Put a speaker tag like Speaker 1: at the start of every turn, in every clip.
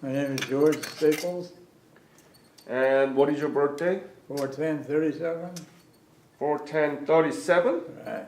Speaker 1: My name is George Staples,
Speaker 2: And what is your birthday?
Speaker 1: 41037.
Speaker 2: 41037?
Speaker 1: Right,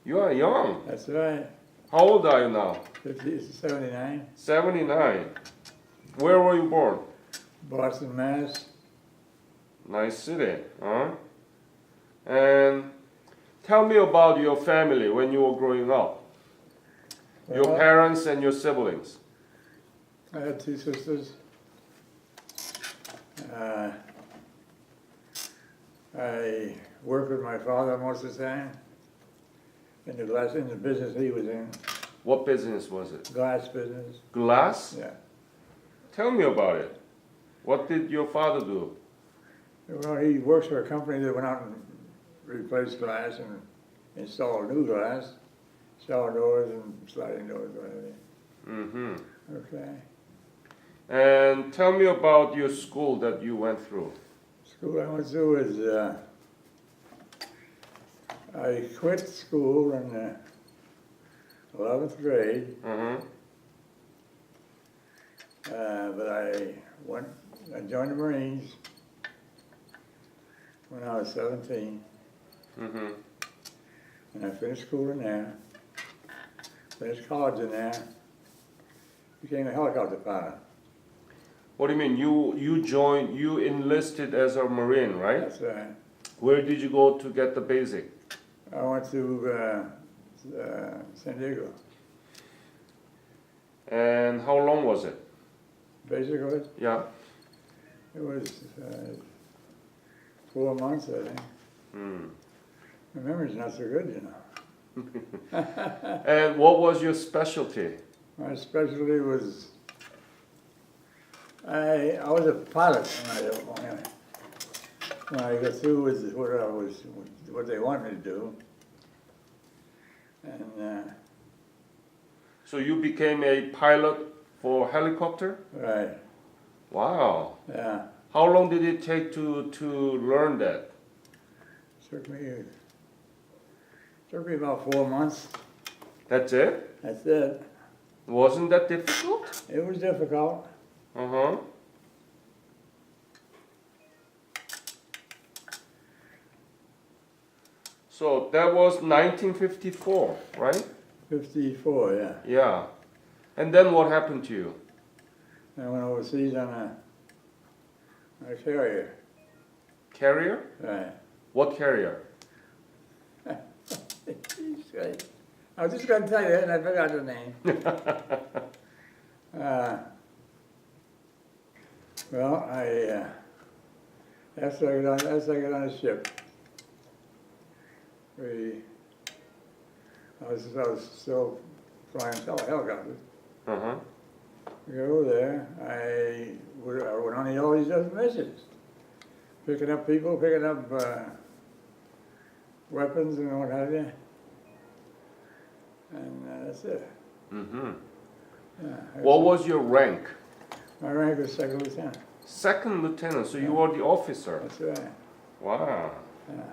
Speaker 2: You are young.
Speaker 1: that's right.
Speaker 2: How old are you now?
Speaker 1: 79.
Speaker 2: 79. Where were you born?
Speaker 1: Boston, Mass.
Speaker 2: Nice city, huh? And tell me about your family when you were growing up. Your
Speaker 1: Well,
Speaker 2: parents and your siblings.
Speaker 1: I had two sisters. I worked with my father most of the time in the business he was in,
Speaker 2: What business was it?
Speaker 1: glass business.
Speaker 2: Glass?
Speaker 1: Yeah.
Speaker 2: Tell me about it. What did your father do?
Speaker 1: Well, he works for a company that went out and replaced glass and installed new glass, shower doors and sliding doors, whatever.
Speaker 2: Mm-hmm.
Speaker 1: Okay.
Speaker 2: And tell me about your school that you went through.
Speaker 1: School I went to was, I quit school in the 11th grade,
Speaker 2: Mm-hmm.
Speaker 1: but I joined the Marines when I was 17,
Speaker 2: Mm-hmm.
Speaker 1: and I finished school in there, finished college in there, became a helicopter pilot.
Speaker 2: What do you mean? You enlisted as a Marine, right?
Speaker 1: That's right.
Speaker 2: Where did you go to get the basic?
Speaker 1: I went to San Diego.
Speaker 2: And how long was it?
Speaker 1: Basically,
Speaker 2: Yeah.
Speaker 1: it was 4 months, I think.
Speaker 2: Mm.
Speaker 1: My memory's not so good, you know.
Speaker 2: And what was your specialty?
Speaker 1: My specialty was, I was a pilot when I got through with what they wanted me to do. And,
Speaker 2: So you became a pilot for helicopter?
Speaker 1: right,
Speaker 2: Wow.
Speaker 1: yeah,
Speaker 2: How long did it take to learn that?
Speaker 1: took me about 4 months.
Speaker 2: That's it?
Speaker 1: That's it.
Speaker 2: Wasn't that difficult?
Speaker 1: It was difficult.
Speaker 2: Uh-huh. So that was 1954, right?
Speaker 1: 54, yeah.
Speaker 2: Yeah. And then what happened to you?
Speaker 1: I went overseas on a carrier,
Speaker 2: Carrier?
Speaker 1: right.
Speaker 2: What carrier?
Speaker 1: I was just going to tell you, and I forgot the name. Well, after I got on the ship, I was still flying helicopters.
Speaker 2: Uh-huh.
Speaker 1: We go over there, I went on all these other missions, picking up people, picking up weapons and what have you. And that's it.
Speaker 2: Mm-hmm.
Speaker 1: Yeah,
Speaker 2: What was your rank?
Speaker 1: my rank was second lieutenant.
Speaker 2: Second lieutenant, so you were the officer.
Speaker 1: That's right.
Speaker 2: Wow.
Speaker 1: Yeah.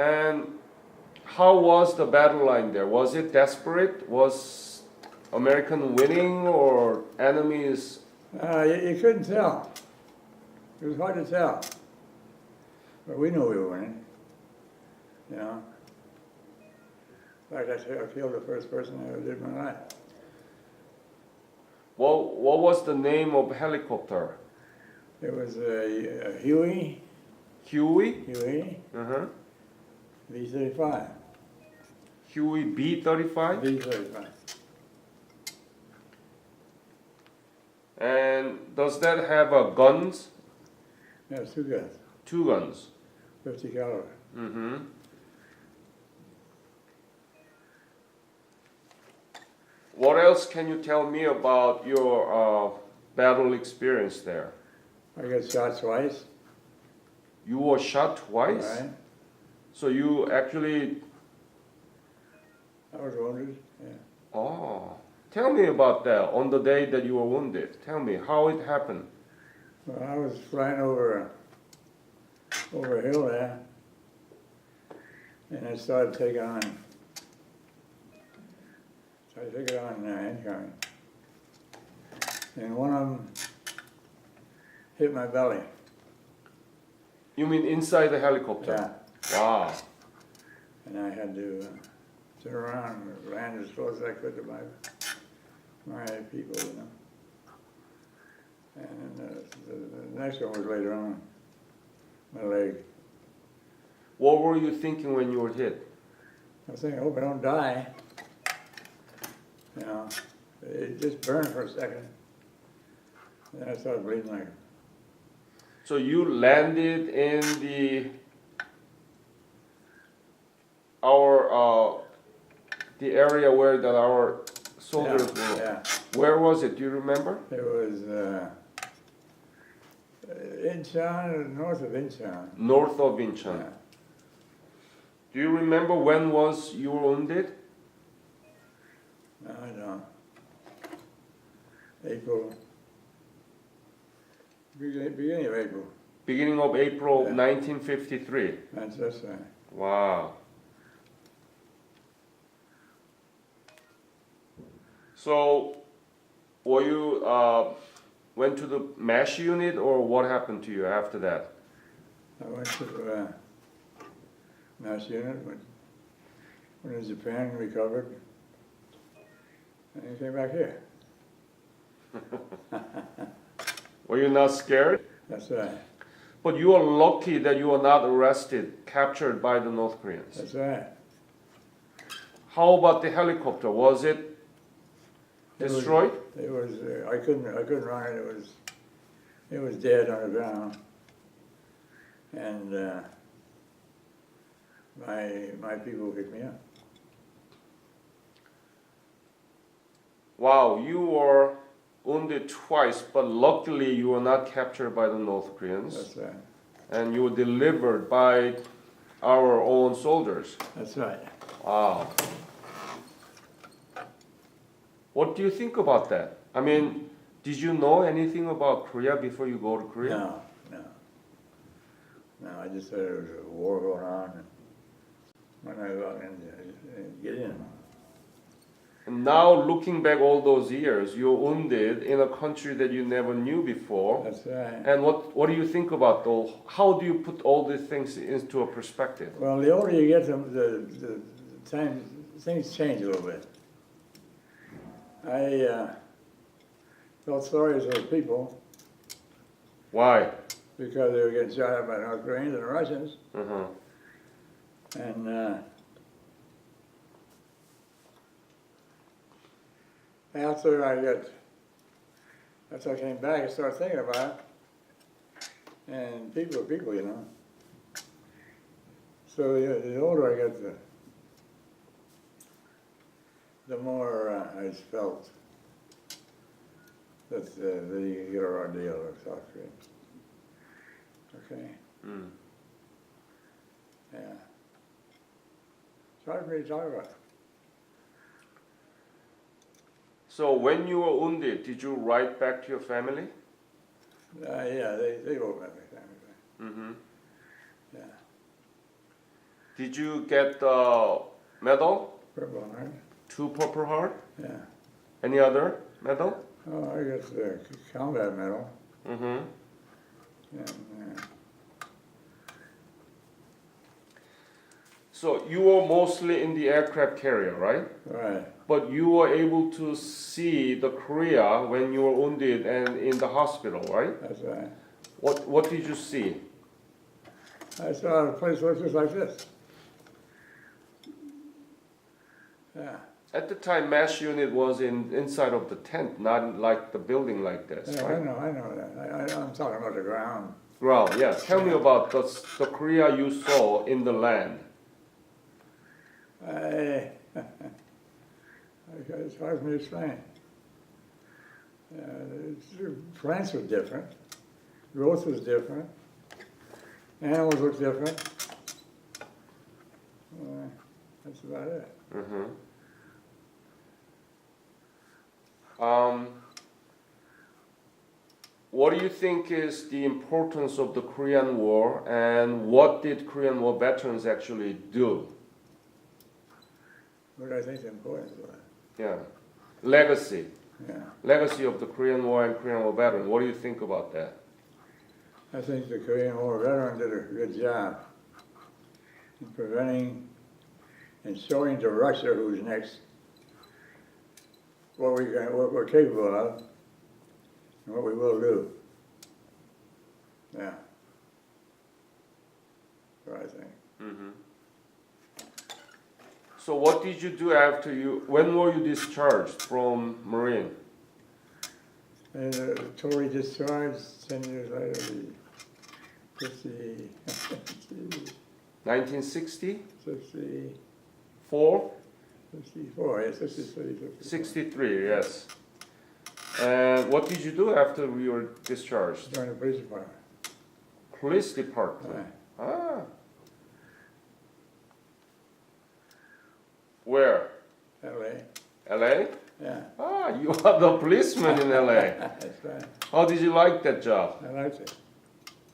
Speaker 2: And how was the battle line there? Was it desperate? Was American winning or enemies?
Speaker 1: You couldn't tell. It was hard to tell. But we knew we were winning. You know. In fact, I killed the first person I ever did in my life.
Speaker 2: What was the name of helicopter?
Speaker 1: It was a Huey
Speaker 2: Huey? Uh-huh.
Speaker 1: V-35.
Speaker 2: Huey B-35?
Speaker 1: V-35.
Speaker 2: And does that have guns?
Speaker 1: Yeah, it's 2 guns,
Speaker 2: 2 guns.
Speaker 1: 50 caliber.
Speaker 2: Mm-hmm. What else can you tell me about your battle experience there?
Speaker 1: I got shot twice.
Speaker 2: You were shot twice?
Speaker 1: Right.
Speaker 2: So you actually...
Speaker 1: I was wounded. Yeah.
Speaker 2: Oh, tell me about that on the day that you were wounded. Tell me how it happened.
Speaker 1: Well, I was flying over a hill there, and I started taking on incoming. and one of them hit my belly.
Speaker 2: You mean inside the helicopter?
Speaker 1: Yeah,
Speaker 2: Wow.
Speaker 1: and I had to turn around and land as close as I could to my people, you know. And then the next one was later on, my leg.
Speaker 2: What were you thinking when you were hit?
Speaker 1: I was thinking, I hope I don't die. You know, it just burned for a second. And then I started bleeding like.
Speaker 2: So you landed in the area where that our soldiers were.
Speaker 1: Yeah,
Speaker 2: Where was it? Do you remember?
Speaker 1: it was Incheon, north of Incheon.
Speaker 2: North of Incheon.
Speaker 1: Yeah.
Speaker 2: Do you remember when was you were wounded?
Speaker 1: No, I don't. April, beginning of April.
Speaker 2: Beginning of April
Speaker 1: Yeah.
Speaker 2: 1953.
Speaker 1: That's right.
Speaker 2: Wow. So, were you went to the MASH unit, or what happened to you after that?
Speaker 1: I went to MASH unit, went to Japan, recovered, and came back here.
Speaker 2: Were you not scared?
Speaker 1: That's right.
Speaker 2: But you are lucky that you were not arrested, captured by the North Koreans.
Speaker 1: That's right.
Speaker 2: How about the helicopter? Was it destroyed?
Speaker 1: It was. I couldn't run it. It was dead on the ground, and my people picked me up.
Speaker 2: Wow, you were wounded twice, but luckily you were not captured by the North Koreans,
Speaker 1: That's right.
Speaker 2: and you were delivered by our own soldiers.
Speaker 1: That's right.
Speaker 2: Wow. What do you think about that? I mean, did you know anything about Korea before you go to Korea?
Speaker 1: No. I just thought there was a war going on, and when I got in, get in.
Speaker 2: And now, looking back all those years, you're wounded in a country that you never knew before.
Speaker 1: That's right.
Speaker 2: And what do you think about those? How do you put all these things into a perspective?
Speaker 1: Well, the older you get, the time things change a little bit. I felt sorry for the people
Speaker 2: Why?
Speaker 1: because they were getting shot at by North Koreans and the Russians,
Speaker 2: Uh-huh.
Speaker 1: and after I came back, I started thinking about it, and people are people, you know. So the older I get, the more I felt that you get a raw deal of South Korea. Okay?
Speaker 2: Mm.
Speaker 1: Yeah. It's hard for me to talk about.
Speaker 2: So when you were wounded, did you write back to your family?
Speaker 1: Yeah, they wrote my family.
Speaker 2: Mm-hmm.
Speaker 1: Yeah.
Speaker 2: Did you get the medal?
Speaker 1: Purple Heart.
Speaker 2: 2 Purple Heart?
Speaker 1: Yeah.
Speaker 2: Any other medal?
Speaker 1: Oh, I got the combat medal.
Speaker 2: Mm-hmm.
Speaker 1: And,
Speaker 2: So you were mostly in the aircraft carrier, right?
Speaker 1: right.
Speaker 2: But you were able to see the Korea when you were wounded and in the hospital, right?
Speaker 1: That's right.
Speaker 2: What did you see?
Speaker 1: I saw a place that looked just like this. Yeah.
Speaker 2: At the time, MASH unit was inside of the tent, not like the building like this,
Speaker 1: Yeah,
Speaker 2: right?
Speaker 1: I know that. I'm talking about the ground.
Speaker 2: Ground, yeah. Tell me about the Korea you saw in the land.
Speaker 1: It's hard for me to explain. Plants were different. Growth was different. Animals looked different. That's about it.
Speaker 2: Mm-hmm. What do you think is the importance of the Korean War, and what did Korean War veterans actually do?
Speaker 1: What do I think the importance of that?
Speaker 2: Yeah, legacy.
Speaker 1: Yeah.
Speaker 2: Legacy of the Korean War and Korean War veteran. What do you think about that?
Speaker 1: I think the Korean War veteran did a good job in preventing and showing to Russia who's next what we're capable of and what we will do. Yeah. That's what I think.
Speaker 2: Mm-hmm. So what did you do after you, when were you discharged from Marine?
Speaker 1: And totally discharged 10 years later, the 50,
Speaker 2: 1960?
Speaker 1: 60,
Speaker 2: 4?
Speaker 1: 64, yeah, 63, 64.
Speaker 2: 63, yes. And what did you do after you were discharged?
Speaker 1: Joined the police department.
Speaker 2: Police department.
Speaker 1: Right.
Speaker 2: Ah. Where?
Speaker 1: LA.
Speaker 2: LA?
Speaker 1: Yeah,
Speaker 2: Ah, you are the policeman in LA.
Speaker 1: that's right.
Speaker 2: How did you like that job?
Speaker 1: I liked it.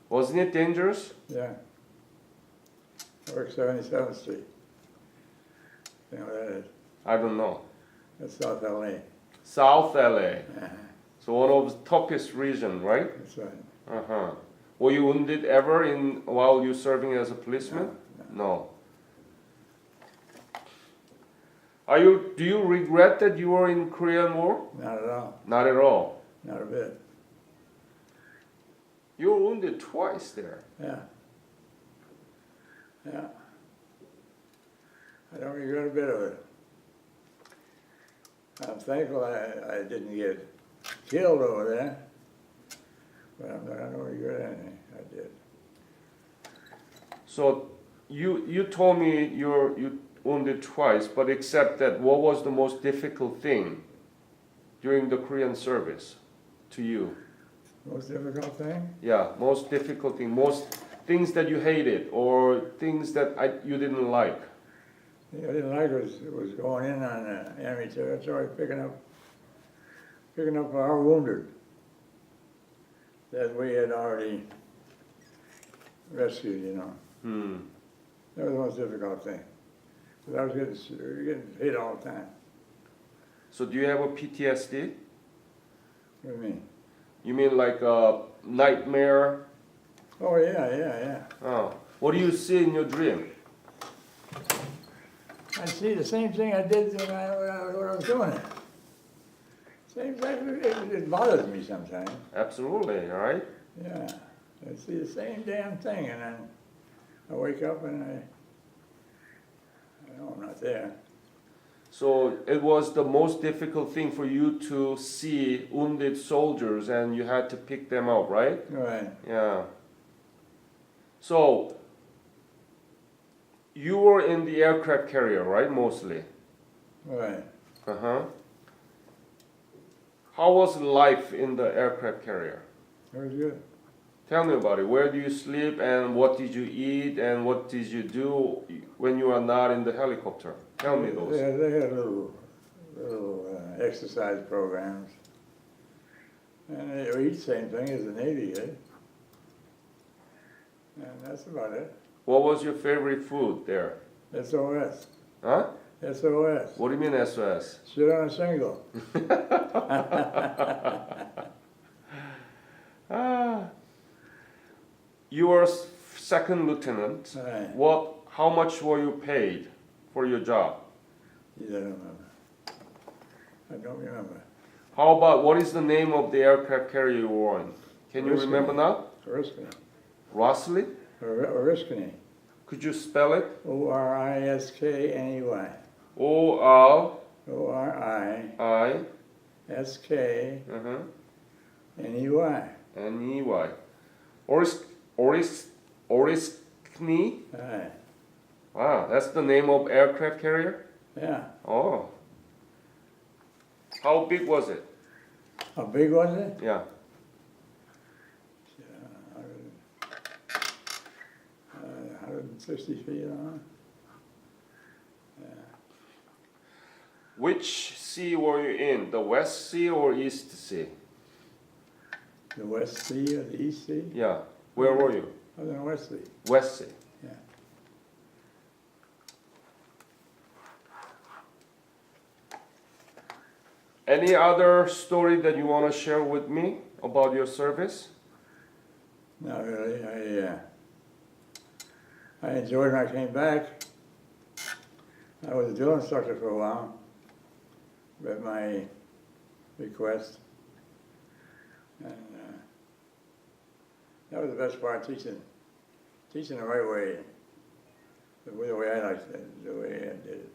Speaker 2: Wasn't it dangerous?
Speaker 1: Yeah. I worked 77th Street. You know what that is?
Speaker 2: I don't know.
Speaker 1: That's South LA.
Speaker 2: South LA.
Speaker 1: Uh-huh.
Speaker 2: So one of the toughest region, right?
Speaker 1: That's right.
Speaker 2: Uh-huh. Were you wounded ever while you serving as a policeman? No. Do you regret that you were in Korean War?
Speaker 1: Not at all.
Speaker 2: Not at all.
Speaker 1: Not a bit.
Speaker 2: You were wounded twice there.
Speaker 1: Yeah. Yeah. I don't regret a bit of it. I'm thankful I didn't get killed over there, but I don't regret anything I did.
Speaker 2: So you told me you wounded twice, but except that, what was the most difficult thing during the Korean service to you?
Speaker 1: Most difficult thing?
Speaker 2: Yeah, most difficult thing, most things that you hated or things that you didn't like.
Speaker 1: I didn't like was going in on enemy territory, picking up our wounded that we had already rescued, you know.
Speaker 2: Hmm.
Speaker 1: That was the most difficult thing. 'Cause I was getting hit all the time.
Speaker 2: So do you have a PTSD?
Speaker 1: What do you mean?
Speaker 2: You mean like a nightmare?
Speaker 1: Oh, yeah.
Speaker 2: Oh. What do you see in your dream?
Speaker 1: I see the same thing I did when I was doing it. Same thing, it bothers me sometimes.
Speaker 2: Absolutely, all right?
Speaker 1: Yeah, I see the same damn thing, and then I wake up and I know I'm not there.
Speaker 2: So it was the most difficult thing for you to see wounded soldiers and you had to pick them up, right?
Speaker 1: Right.
Speaker 2: Yeah. So you were in the aircraft carrier, right, mostly?
Speaker 1: Right.
Speaker 2: Uh-huh. How was life in the aircraft carrier?
Speaker 1: It was good.
Speaker 2: Tell me about it. Where do you sleep and what did you eat and what did you do when you are not in the helicopter? Tell me those.
Speaker 1: They had little exercise programs. And they eat the same thing as the Navy did. And that's about it.
Speaker 2: What was your favorite food there?
Speaker 1: SOS.
Speaker 2: Huh?
Speaker 1: SOS.
Speaker 2: What do you mean SOS?
Speaker 1: Shit on a shingle.
Speaker 2: You were second lieutenant.
Speaker 1: Right.
Speaker 2: How much were you paid for your job?
Speaker 1: I don't remember. I don't remember.
Speaker 2: How about, what is the name of the aircraft carrier you were on? Can you
Speaker 1: Oriskany.
Speaker 2: remember now?
Speaker 1: Oriskany.
Speaker 2: Rosley?
Speaker 1: Oriskany.
Speaker 2: Could you spell it?
Speaker 1: Oriskney.
Speaker 2: O-R-I.
Speaker 1: Oriskney.
Speaker 2: Uh-huh. N-E-Y. Oriskny?
Speaker 1: Right.
Speaker 2: Wow, that's the name of aircraft carrier?
Speaker 1: Yeah.
Speaker 2: Oh. How big was it?
Speaker 1: How big was it?
Speaker 2: Yeah.
Speaker 1: 160 feet long. Yeah.
Speaker 2: Which sea were you in? The West Sea or East Sea?
Speaker 1: The West Sea or the East Sea?
Speaker 2: Yeah. Where were you?
Speaker 1: I was in the West Sea.
Speaker 2: West Sea.
Speaker 1: Yeah.
Speaker 2: Any other story that you want to share with me about your service?
Speaker 1: Not really. I enjoyed when I came back. I was a drill instructor for a while, at my request. And that was the best part, teaching the right way, the way I liked it, the way I did it.